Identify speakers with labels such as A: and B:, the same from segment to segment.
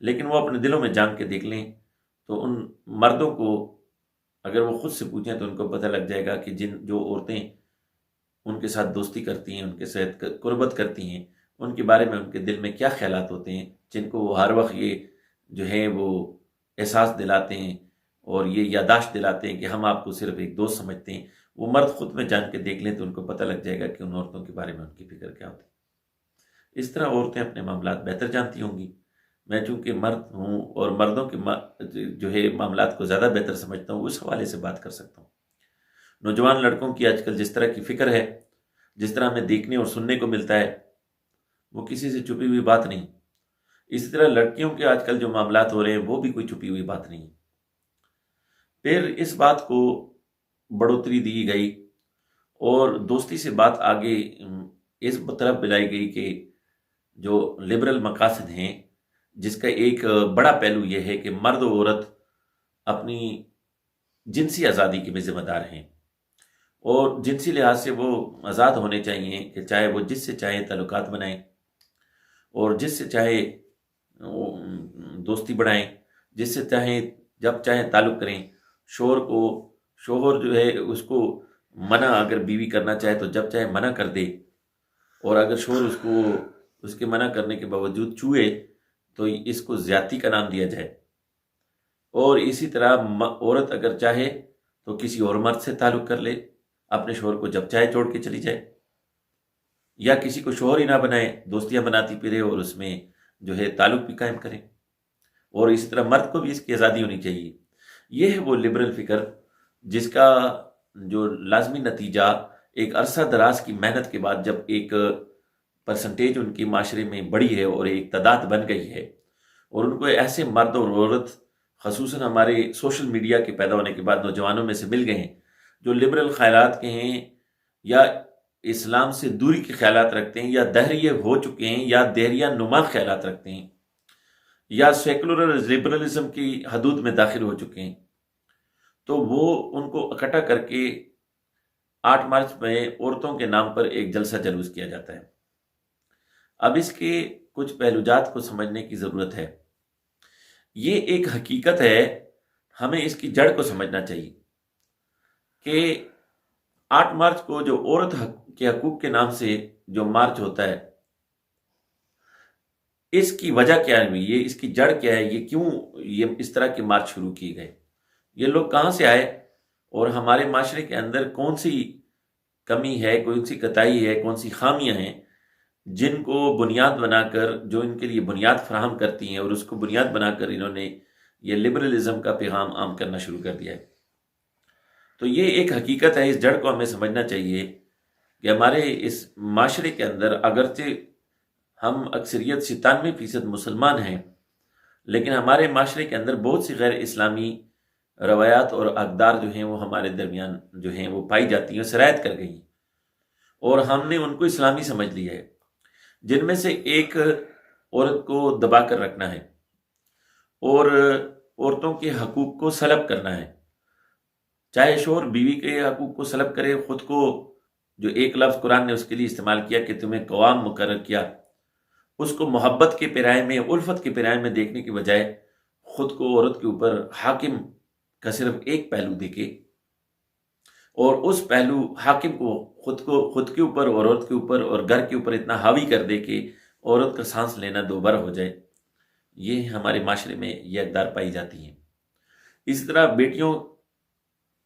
A: لیکن وہ اپنے دلوں میں جان کے دیکھ لیں تو ان مردوں کو اگر وہ خود سے پوچھیں تو ان کو پتہ لگ جائے گا کہ جو عورتیں ان کے ساتھ دوستی کرتی ہیں، ان کے ساتھ قربت کرتی ہیں، ان کے بارے میں ان کے دل میں کیا خیالات ہوتے ہیں، جن کو وہ ہر وقت یہ جو ہے وہ احساس دلاتے ہیں اور یہ یادداشت دلاتے ہیں کہ ہم آپ کو صرف ایک دوست سمجھتے ہیں، وہ مرد خود میں جان کے دیکھ لیں تو ان کو پتہ لگ جائے گا کہ ان عورتوں کے بارے میں ان کی فکر کیا ہوتی ہے۔ اس طرح عورتیں اپنے معاملات بہتر جانتی ہوں گی۔ میں چونکہ مرد ہوں اور مردوں کے جو ہے معاملات کو زیادہ بہتر سمجھتا ہوں، اس حوالے سے بات کر سکتا ہوں۔ نوجوان لڑکوں کی آج کل جس طرح کی فکر ہے، جس طرح ہمیں دیکھنے اور سننے کو ملتا ہے، وہ کسی سے چھپی ہوئی بات نہیں۔ اسی طرح لڑکیوں کے آج کل جو معاملات ہو رہے ہیں وہ بھی کوئی چھپی ہوئی بات نہیں۔ پھر اس بات کو بڑھوتری دی گئی اور دوستی سے بات آگے اس طرف بلائی گئی کہ جو لبرل مقاصد ہیں، جس کا ایک بڑا پہلو یہ ہے کہ مرد و عورت اپنی جنسی آزادی کے بھی ذمہ دار ہیں اور جنسی لحاظ سے وہ آزاد ہونے چاہیے کہ چاہے وہ جس سے چاہے تعلقات بنائیں اور جس سے چاہے دوستی بڑھائیں، جس سے چاہیں جب چاہیں تعلق کریں۔ شوہر جو ہے اس کو منع اگر بیوی کرنا چاہے تو جب چاہے منع کر دے، اور اگر شوہر اس کے منع کرنے کے باوجود چھوئے تو اس کو زیادتی کا نام دیا جائے۔ اور اسی طرح عورت اگر چاہے تو کسی اور مرد سے تعلق کر لے، اپنے شوہر کو جب چاہے چھوڑ کے چلی جائے، یا کسی کو شوہر ہی نہ بنائے، دوستیاں بناتی پھرے اور اس میں جو ہے تعلق بھی قائم کریں۔ اور اسی طرح مرد کو بھی اس کی آزادی ہونی چاہیے۔ یہ ہے وہ لبرل فکر جس کا جو لازمی نتیجہ ایک عرصہ دراز کی محنت کے بعد جب ایک پرسنٹیج ان کے معاشرے میں بڑی ہے اور ایک تعداد بن گئی ہے، اور ان کو ایسے مرد اور عورت خصوصاً ہمارے سوشل میڈیا کے پیدا ہونے کے بعد نوجوانوں میں سے مل گئے ہیں جو لبرل خیالات کے ہیں، یا اسلام سے دوری کے خیالات رکھتے ہیں، یا دہریے ہو چکے ہیں، یا دہریہ نما خیالات رکھتے ہیں، یا سیکولر لبرلزم کی حدود میں داخل ہو چکے ہیں، تو وہ ان کو اکٹھا کر کے 8 مارچ میں عورتوں کے نام پر ایک جلسہ جلوس کیا جاتا ہے۔ اب اس کے کچھ پہلوجات کو سمجھنے کی ضرورت ہے۔ یہ ایک حقیقت ہے، ہمیں اس کی جڑ کو سمجھنا چاہیے کہ 8 مارچ کو جو عورت کے حقوق کے نام سے جو مارچ ہوتا ہے، اس کی وجہ کیا ہے، یہ اس کی جڑ کیا ہے، یہ کیوں یہ اس طرح کے مارچ شروع کیے گئے، یہ لوگ کہاں سے آئے، اور ہمارے معاشرے کے اندر کون سی کمی ہے، کون سی کوتاہی ہے، کون سی خامیاں ہیں جن کو بنیاد بنا کر، جو ان کے لیے بنیاد فراہم کرتی ہیں، اور اس کو بنیاد بنا کر انہوں نے یہ لبرلزم کا پیغام عام کرنا شروع کر دیا ہے۔ تو یہ ایک حقیقت ہے، اس جڑ کو ہمیں سمجھنا چاہیے کہ ہمارے اس معاشرے کے اندر اگرچہ ہم اکثریت 97% مسلمان ہیں، لیکن ہمارے معاشرے کے اندر بہت سی غیر اسلامی روایات اور اقدار جو ہیں وہ ہمارے درمیان جو ہیں وہ پائی جاتی ہیں، سرایت کر گئی ہیں، اور ہم نے ان کو اسلامی سمجھ لیا ہے، جن میں سے ایک عورت کو دبا کر رکھنا ہے اور عورتوں کے حقوق کو سلب کرنا ہے، چاہے شوہر بیوی کے حقوق کو سلب کرے، خود کو جو ایک لفظ قرآن نے اس کے لیے استعمال کیا کہ تمہیں قوام مقرر کیا، اس کو محبت کے پیرائے میں، الفت کے پیرائے میں دیکھنے کے بجائے خود کو عورت کے اوپر حاکم کا صرف ایک پہلو دیکھے، اور اس پہلو حاکم کو خود کے اوپر اور عورت کے اوپر اور گھر کے اوپر اتنا حاوی کر دے کہ عورت کا سانس لینا دوبارہ ہو جائے، یہ ہمارے معاشرے میں یہ اقدار پائی جاتی ہیں۔ اسی طرح بیٹیوں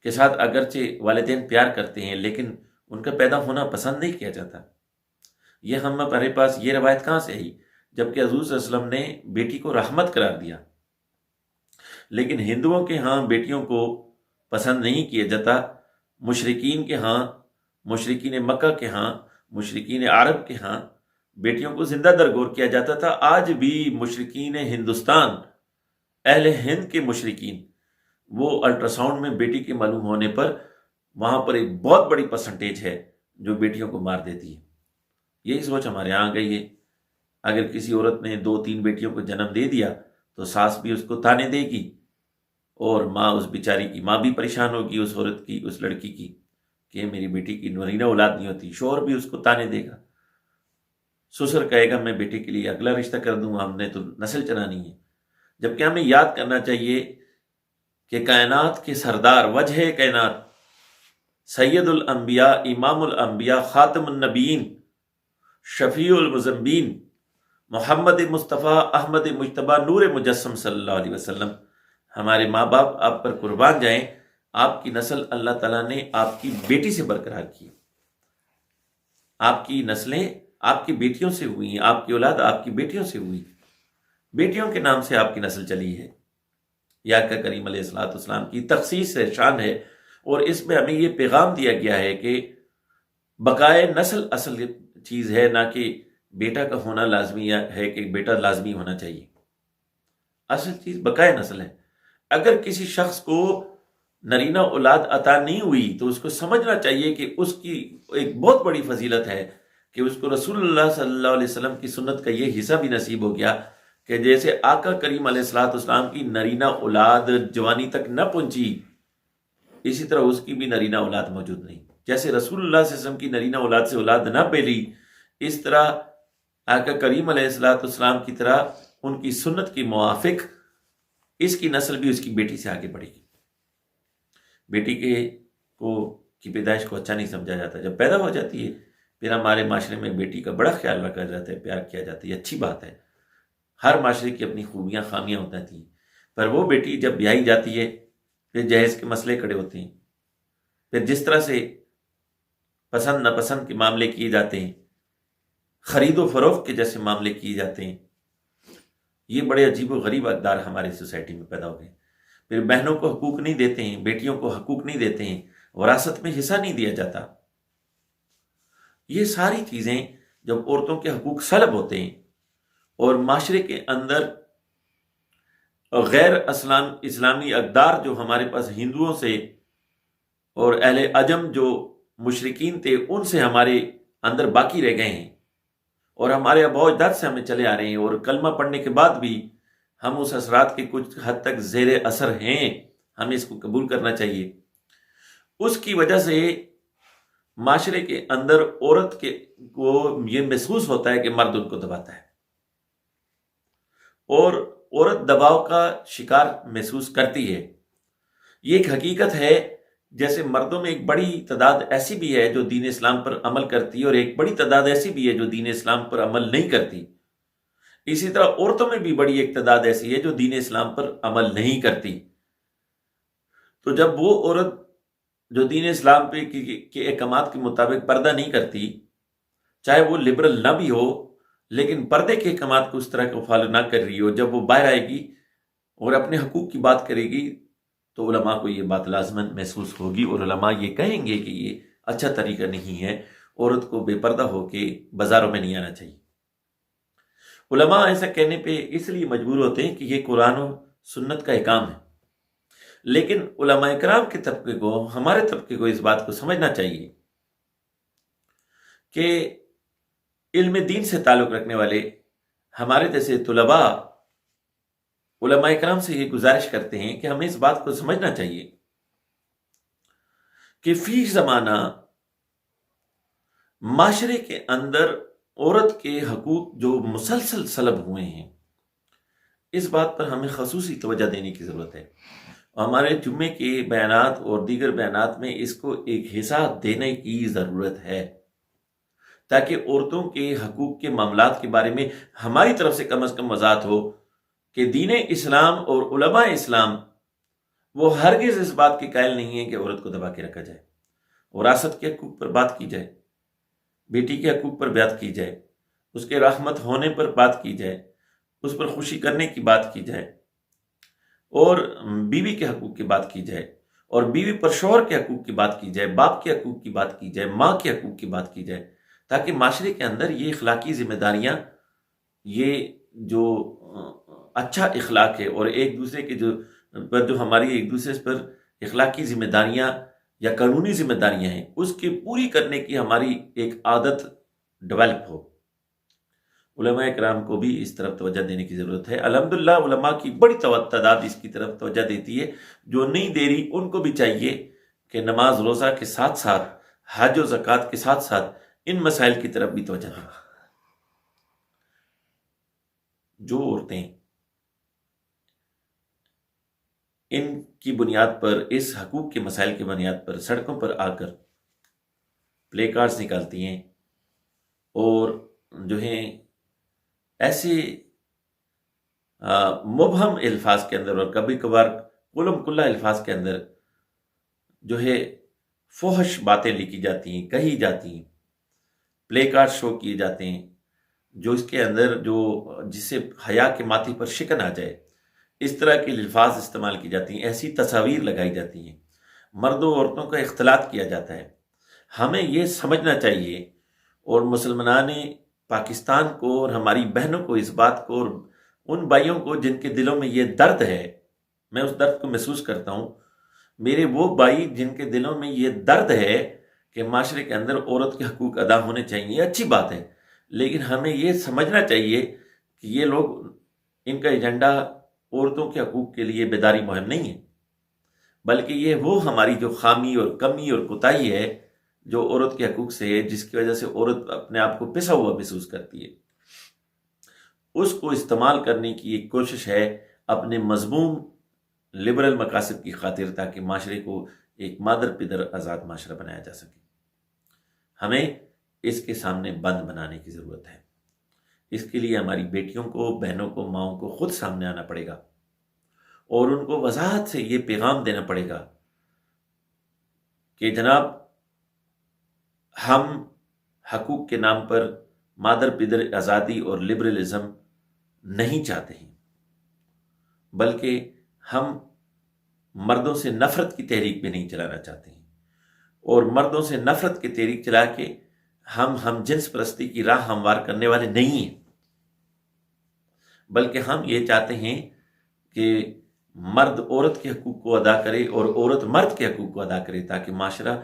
A: کے ساتھ اگرچہ والدین پیار کرتے ہیں لیکن ان کا پیدا ہونا پسند نہیں کیا جاتا۔ یہ ہمارے پاس یہ روایت کہاں سے آئی، جبکہ حضور صلی اللہ علیہ وسلم نے بیٹی کو رحمت قرار دیا، لیکن ہندوؤں کے ہاں بیٹیوں کو پسند نہیں کیا جاتا، مشرکین کے ہاں، مشرکین مکہ کے ہاں، مشرکین عرب کے ہاں بیٹیوں کو زندہ درگور کیا جاتا تھا۔ آج بھی مشرکین ہندوستان، اہل ہند کے مشرکین، وہ الٹرا ساؤنڈ میں بیٹی کے معلوم ہونے پر وہاں پر ایک بہت بڑی پرسنٹیج ہے جو بیٹیوں کو مار دیتی ہے۔ یہی سوچ ہمارے یہاں آ گئی ہے، اگر کسی عورت نے 2-3 بیٹیوں کو جنم دے دیا تو ساس بھی اس کو تانے دے گی، اور ماں، اس بیچاری کی ماں بھی پریشان ہوگی، اس عورت کی، اس لڑکی کی، کہ میری بیٹی کی نورینہ اولاد نہیں ہوتی، شوہر بھی اس کو تانے دے گا، سسر کہے گا میں بیٹے کے لیے اگلا رشتہ کر دوں، ہم نے تو نسل چلانی ہے، جبکہ ہمیں یاد کرنا چاہیے کہ کائنات کے سردار، وجہ کائنات، سید الانبیاء، امام الانبیاء، خاتم النبیین، شفیع المذنبین، محمد مصطفیٰ احمد مجتبیٰ نور مجسم صلی اللہ علیہ وسلم، ہمارے ماں باپ آپ پر قربان جائیں، آپ کی نسل اللہ تعالیٰ نے آپ کی بیٹی سے برقرار کی، آپ کی نسلیں آپ کی بیٹیوں سے ہوئی ہیں، آپ کی اولاد آپ کی بیٹیوں سے ہوئی، بیٹیوں کے نام سے آپ کی نسل چلی ہے۔ یا کہ کریم علیہ الصلوۃ والسلام کی تخصیص ہے، شان ہے، اور اس میں ہمیں یہ پیغام دیا گیا ہے کہ بقائے نسل اصل چیز ہے، نہ کہ بیٹا کا ہونا لازمی ہے کہ بیٹا لازمی ہونا چاہیے۔ اصل چیز بقائے نسل ہے۔ اگر کسی شخص کو نرینہ اولاد عطا نہیں ہوئی تو اس کو سمجھنا چاہیے کہ اس کی ایک بہت بڑی فضیلت ہے کہ اس کو رسول اللہ صلی اللہ علیہ وسلم کی سنت کا یہ حصہ بھی نصیب ہو گیا کہ جیسے آقا کریم علیہ الصلوۃ والسلام کی نرینہ اولاد جوانی تک نہ پہنچی، اسی طرح اس کی بھی نرینہ اولاد موجود نہیں۔ جیسے رسول اللہ صلی اللہ علیہ وسلم کی نرینہ اولاد سے اولاد نہ پھیلی، اس طرح آقا کریم علیہ الصلوۃ والسلام کی طرح ان کی سنت کے موافق اس کی نسل بھی اس کی بیٹی سے آگے بڑھے گی۔ بیٹی کی پیدائش کو اچھا نہیں سمجھا جاتا، جب پیدا ہو جاتی ہے پھر ہمارے معاشرے میں بیٹی کا بڑا خیال رکھا جاتا ہے، پیار کیا جاتا ہے، یہ اچھی بات ہے۔ ہر معاشرے کی اپنی خوبیاں خامیاں ہوتی ہیں، پر وہ بیٹی جب بیائی جاتی ہے پھر جہیز کے مسئلے کھڑے ہوتے ہیں، پھر جس طرح سے پسند ناپسند کے معاملے کیے جاتے ہیں، خرید و فروخت کے جیسے معاملے کیے جاتے ہیں، یہ بڑے عجیب و غریب اقدار ہماری سوسائٹی میں پیدا ہو گئے۔ پھر بہنوں کو حقوق نہیں دیتے ہیں، بیٹیوں کو حقوق نہیں دیتے ہیں، وراثت میں حصہ نہیں دیا جاتا۔ یہ ساری چیزیں جب عورتوں کے حقوق سلب ہوتے ہیں اور معاشرے کے اندر غیر اسلامی اقدار جو ہمارے پاس ہندوؤں سے اور اہل عجم جو مشرکین تھے ان سے ہمارے اندر باقی رہ گئے ہیں اور ہمارے آباء و اجداد سے ہمیں چلے آ رہے ہیں، اور کلمہ پڑھنے کے بعد بھی ہم اس اثرات کے کچھ حد تک زیر اثر ہیں، ہمیں اس کو قبول کرنا چاہیے۔ اس کی وجہ سے معاشرے کے اندر عورت کو یہ محسوس ہوتا ہے کہ مرد ان کو دباتا ہے، اور عورت دباؤ کا شکار محسوس کرتی ہے۔ یہ ایک حقیقت ہے، جیسے مردوں میں ایک بڑی تعداد ایسی بھی ہے جو دین اسلام پر عمل کرتی ہے اور ایک بڑی تعداد ایسی بھی ہے جو دین اسلام پر عمل نہیں کرتی، اسی طرح عورتوں میں بھی بڑی ایک تعداد ایسی ہے جو دین اسلام پر عمل نہیں کرتی۔ تو جب وہ عورت جو دین اسلام پہ کے احکامات کے مطابق پردہ نہیں کرتی، چاہے وہ لبرل نہ بھی ہو، لیکن پردے کے احکامات کو اس طرح کو فالو نہ کر رہی ہو، جب وہ باہر آئے گی اور اپنے حقوق کی بات کرے گی تو علماء کو یہ بات لازماً محسوس ہوگی، اور علماء یہ کہیں گے کہ یہ اچھا طریقہ نہیں ہے، عورت کو بے پردہ ہو کے بازاروں میں نہیں آنا چاہیے۔ علماء ایسا کہنے پہ اس لیے مجبور ہوتے ہیں کہ یہ قرآن و سنت کا احکام ہے، لیکن علماء کرام کے طبقے کو، ہمارے طبقے کو اس بات کو سمجھنا چاہیے کہ علم دین سے تعلق رکھنے والے ہمارے جیسے طلباء علماء کرام سے یہ گزارش کرتے ہیں کہ ہمیں اس بات کو سمجھنا چاہیے کہ فی زمانہ معاشرے کے اندر عورت کے حقوق جو مسلسل سلب ہوئے ہیں، اس بات پر ہمیں خصوصی توجہ دینے کی ضرورت ہے۔ ہمارے جمعے کے بیانات اور دیگر بیانات میں اس کو ایک حصہ دینے کی ضرورت ہے، تاکہ عورتوں کے حقوق کے معاملات کے بارے میں ہماری طرف سے کم از کم وضاحت ہو کہ دین اسلام اور علماء اسلام وہ ہرگز اس بات کے قائل نہیں ہیں کہ عورت کو دبا کے رکھا جائے، وراثت کے حقوق پر بات کی جائے، بیٹی کے حقوق پر بات کی جائے، اس کے رحمت ہونے پر بات کی جائے، اس پر خوشی کرنے کی بات کی جائے، اور بیوی کے حقوق کی بات کی جائے، اور بیوی پر شوہر کے حقوق کی بات کی جائے، باپ کے حقوق کی بات کی جائے، ماں کے حقوق کی بات کی جائے، تاکہ معاشرے کے اندر یہ اخلاقی ذمہ داریاں، یہ جو اچھا اخلاق ہے اور ایک دوسرے کے جو ہماری ایک دوسرے پر اخلاقی ذمہ داریاں یا قانونی ذمہ داریاں ہیں، اس کی پوری کرنے کی ہماری ایک عادت ڈیولپ ہو۔ علماء کرام کو بھی اس طرف توجہ دینے کی ضرورت ہے۔ الحمدللہ علماء کی بڑی تعداد اس کی طرف توجہ دیتی ہے، جو نہیں دے رہی ان کو بھی چاہیے کہ نماز روزہ کے ساتھ ساتھ، حج و زکوٰۃ کے ساتھ ساتھ ان مسائل کی طرف بھی توجہ دیں۔ جو عورتیں ان کی بنیاد پر، اس حقوق کے مسائل کی بنیاد پر سڑکوں پر آ کر پلے کارڈز نکالتی ہیں اور جو ہیں ایسے مبہم الفاظ کے اندر اور کبھی کبھار کلم کلا الفاظ کے اندر جو ہے فحش باتیں لکھی جاتی ہیں، کہی جاتی ہیں، پلے کارڈ شو کیے جاتے ہیں، جو اس کے اندر جسے حیا کے ماتھے پر شکن آ جائے، اس طرح کے الفاظ استعمال کی جاتی ہیں، ایسی تصاویر لگائی جاتی ہیں، مردوں اور عورتوں کا اختلاط کیا جاتا ہے۔ ہمیں یہ سمجھنا چاہیے، اور مسلمان پاکستان کو اور ہماری بہنوں کو اس بات کو، اور ان بھائیوں کو جن کے دلوں میں یہ درد ہے، میں اس درد کو محسوس کرتا ہوں، میرے وہ بھائی جن کے دلوں میں یہ درد ہے کہ معاشرے کے اندر عورت کے حقوق ادا ہونے چاہیے، یہ اچھی بات ہے، لیکن ہمیں یہ سمجھنا چاہیے کہ یہ لوگ، ان کا ایجنڈا عورتوں کے حقوق کے لیے بیداری مہم نہیں ہے، بلکہ یہ وہ ہماری جو خامی اور کمی اور کوتاہی ہے جو عورت کے حقوق سے ہے، جس کی وجہ سے عورت اپنے آپ کو پسا ہوا محسوس کرتی ہے، اس کو استعمال کرنے کی ایک کوشش ہے اپنے مذموم لبرل مقاصد کی خاطر، تاکہ معاشرے کو ایک مادر پدر آزاد معاشرہ بنایا جا سکے۔ ہمیں اس کے سامنے بند بنانے کی ضرورت ہے۔ اس کے لیے ہماری بیٹیوں کو، بہنوں کو، ماؤں کو خود سامنے آنا پڑے گا اور ان کو وضاحت سے یہ پیغام دینا پڑے گا کہ جناب، ہم حقوق کے نام پر مادر پدر آزادی اور لبرلزم نہیں چاہتے ہیں، بلکہ ہم مردوں سے نفرت کی تحریک بھی نہیں چلانا چاہتے ہیں، اور مردوں سے نفرت کی تحریک چلا کے ہم جنس پرستی کی راہ ہموار کرنے والے نہیں ہیں، بلکہ ہم یہ چاہتے ہیں کہ مرد عورت کے حقوق کو ادا کرے اور عورت مرد کے حقوق کو ادا کرے، تاکہ معاشرہ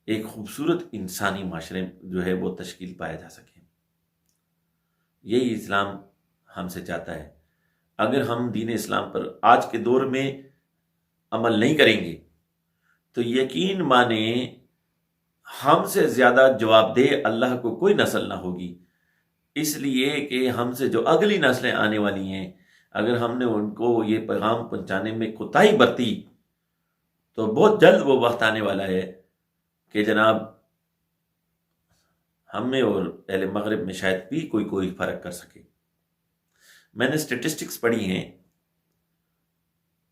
A: ایک خوبصورت انسانی معاشرے جو ہے وہ تشکیل پایا جا سکے۔ یہی اسلام ہم سے چاہتا ہے۔ اگر ہم دین اسلام پر آج کے دور میں عمل نہیں کریں گے تو یقین مانیں ہم سے زیادہ جواب دہ اللہ کو کوئی نسل نہ ہوگی، اس لیے کہ ہم سے جو اگلی نسلیں آنے والی ہیں، اگر ہم نے ان کو یہ پیغام پہنچانے میں کوتاہی برتی تو بہت جلد وہ وقت آنے والا ہے کہ جناب ہم میں اور اہل مغرب میں شاید بھی کوئی فرق کر سکے۔ میں نے سٹیٹسٹکس پڑھی ہیں،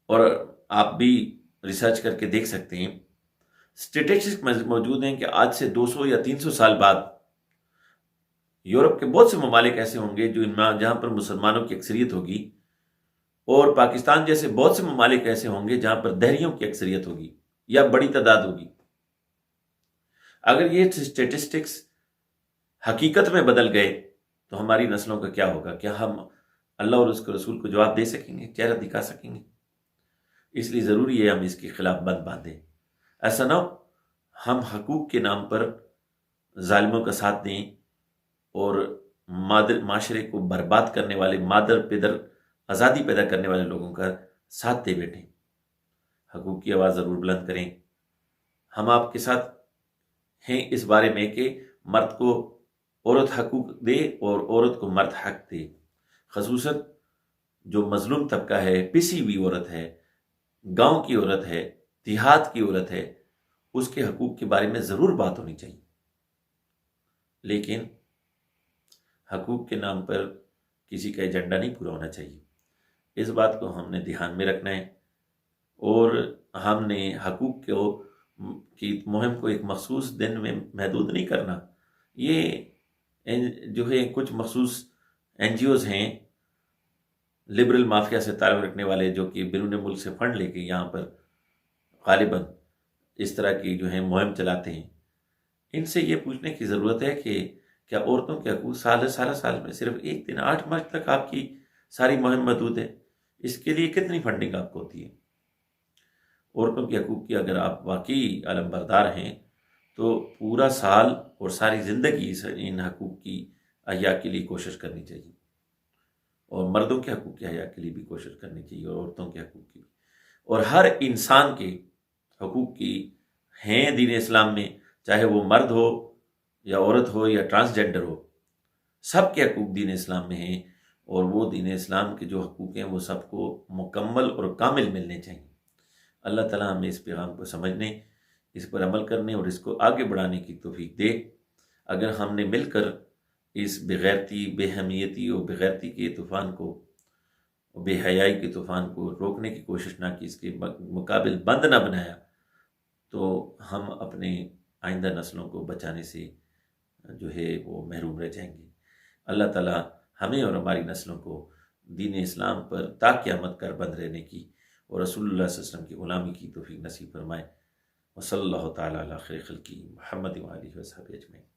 A: اور آپ بھی ریسرچ کر کے دیکھ سکتے ہیں، سٹیٹسٹکس میں موجود ہیں کہ آج سے 200 یا 300 سال بعد یورپ کے بہت سے ممالک ایسے ہوں گے جہاں پر مسلمانوں کی اکثریت ہوگی، اور پاکستان جیسے بہت سے ممالک ایسے ہوں گے جہاں پر دہریوں کی اکثریت ہوگی یا بڑی تعداد ہوگی۔ اگر یہ سٹیٹسٹکس حقیقت میں بدل گئے تو ہماری نسلوں کا کیا ہوگا؟ کیا ہم اللہ اور اس کے رسول کو جواب دے سکیں گے، چہرہ دکھا سکیں گے؟ اس لیے ضروری ہے ہم اس کے خلاف بند باندھیں۔ ایسا نہ ہو ہم حقوق کے نام پر ظالموں کا ساتھ دیں اور معاشرے کو برباد کرنے والے، مادر پدر آزادی پیدا کرنے والے لوگوں کا ساتھ دے بیٹھیں۔ حقوق کی آواز ضرور بلند کریں۔ ہم آپ کے ساتھ ہیں اس بارے میں کہ مرد کو عورت حقوق دے اور عورت کو مرد حق دے، خصوصاً جو مظلوم طبقہ ہے، پسی ہوئی عورت ہے، گاؤں کی عورت ہے، دیہات کی عورت ہے، اس کے حقوق کے بارے میں ضرور بات ہونی چاہیے۔ لیکن حقوق کے نام پر کسی کا ایجنڈا نہیں پورا ہونا چاہیے۔ اس بات کو ہم نے دھیان میں رکھنا ہے، اور ہم نے حقوق کی مہم کو ایک مخصوص دن میں محدود نہیں کرنا۔ یہ جو ہے کچھ مخصوص این جی اوز ہیں، لبرل مافیا سے تعلق رکھنے والے، جو کہ بیرون ملک سے فنڈ لے کے یہاں پر غالباً اس طرح کی جو ہے مہم چلاتے ہیں، ان سے یہ پوچھنے کی ضرورت ہے کہ کیا عورتوں کے حقوق سال میں صرف ایک دن 8 مارچ تک آپ کی ساری مہم محدود ہے؟ اس کے لیے کتنی فنڈنگ آپ کو ہوتی ہے؟ عورتوں کے حقوق کی اگر آپ واقعی علم بردار ہیں تو پورا سال اور ساری زندگی ان حقوق کی احیاء کے لیے کوشش کرنی چاہیے، اور مردوں کے حقوق کی احیاء کے لیے بھی کوشش کرنی چاہیے، اور عورتوں کے حقوق کی بھی، اور ہر انسان کے حقوق کی ہیں دین اسلام میں، چاہے وہ مرد ہو یا عورت ہو یا ٹرانسجنڈر ہو، سب کے حقوق دین اسلام میں ہیں، اور وہ دین اسلام کے جو حقوق ہیں وہ سب کو مکمل اور کامل ملنے چاہیے۔ اللہ تعالیٰ ہمیں اس پیغام کو سمجھنے، اس پر عمل کرنے اور اس کو آگے بڑھانے کی توفیق دے۔ اگر ہم نے مل کر اس بغیرتی، بے حمیتی اور بغیرتی کے طوفان کو، بے حیائی کے طوفان کو روکنے کی کوشش نہ کی، اس کے مقابل بند نہ بنایا، تو ہم اپنے آئندہ نسلوں کو بچانے سے جو ہے وہ محروم رہ جائیں گے۔ اللہ تعالیٰ ہمیں اور ہماری نسلوں کو دین اسلام پر تا قیامت کر بند رہنے کی اور رسول اللہ صلی اللہ علیہ وسلم کی غلامی کی توفیق نصیب فرمائے۔ وصلی اللہ تعالیٰ علی خیر خلقہ محمد و آلہ و صحبہ اجمعین۔